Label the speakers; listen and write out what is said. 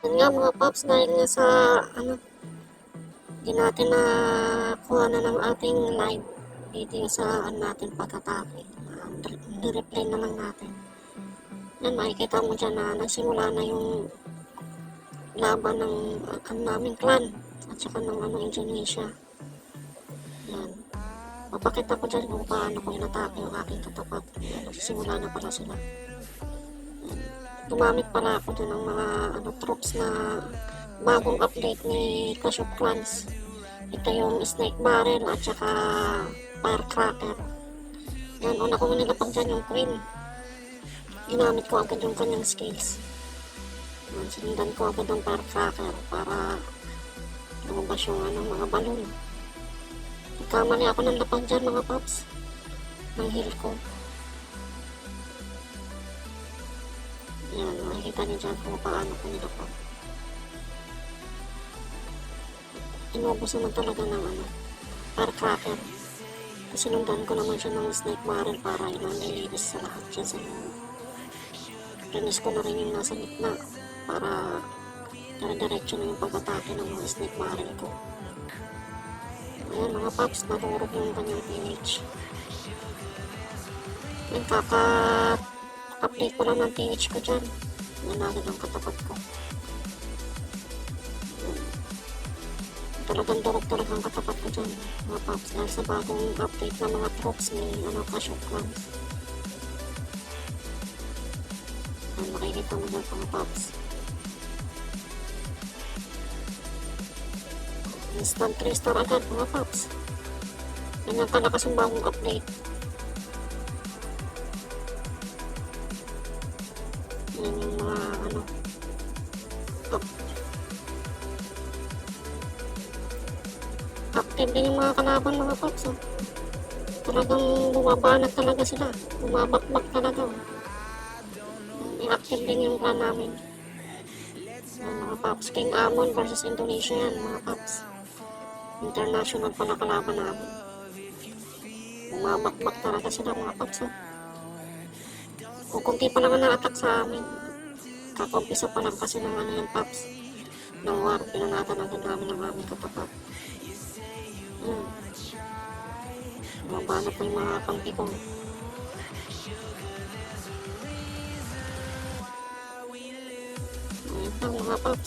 Speaker 1: Yun nga mga paps, dahil nga sa hindi natin na kuha na ng ating live video sa natin pag-atake. Ni-replay na lang natin. Yan, makikita mo dyan na nagsimula na yung laban ng naming clan at saka ng Indonesia. Yan. Papakita ko dyan kung paano ko inatake yung aking katapat. Yan, nagsisimula na pala sila. Yan. Gumamit pala ako dyan ng mga troops na bagong update ni Clash of Clans. Ito yung Snake Barrel at saka Firecracker. Yan, una ko nilapag dyan yung Queen. Ginamit ko agad yung kanyang skills. Yan, sinundan ko agad ang Firecracker para lumabas yung mga balon. Nagkamali ako ng lapag dyan mga paps. Ng heal ko. Yan, makikita niyo dyan kung paano ko nilapag. Inubos naman talaga ng Firecracker. Kasi sinundan ko naman siya ng Snake Barrel para yun ang nilinis sa lahat dyan sa inyo. Rinis ko na rin yung nasa gitna para dire-diretso na yung pag-atake ng mga Snake Barrel ko. Ayan mga paps, nadurog yung kanyang PH. Ayan, kaka-update ko lang ng PH ko dyan. Ayan agad ang katapat ko. Talagang durog talaga ang katapat ko dyan mga paps dahil sa bagong update ng mga troops ni Clash of Clans. Ayan, makikita mo dyan mga paps. Instant restore agad mga paps. Yan ang kalakas yung bagong update. Yan yung mga active din yung mga kalaban mga paps. Talagang bumabanat talaga sila. Bumabakbak talaga. I-active din yung clan namin. Yan mga paps. King Amon versus Indonesia yan mga paps. International pala kalaban namin. Bumabakbak talaga sila mga paps. Kukunti pa naman na-attack sa amin. Kakumpisa pa lang kasi ng yan paps. Ng war, pinanatan agad namin ng aming katapat. Bumabanat na yung mga kampi ko. Ayan lang mga paps.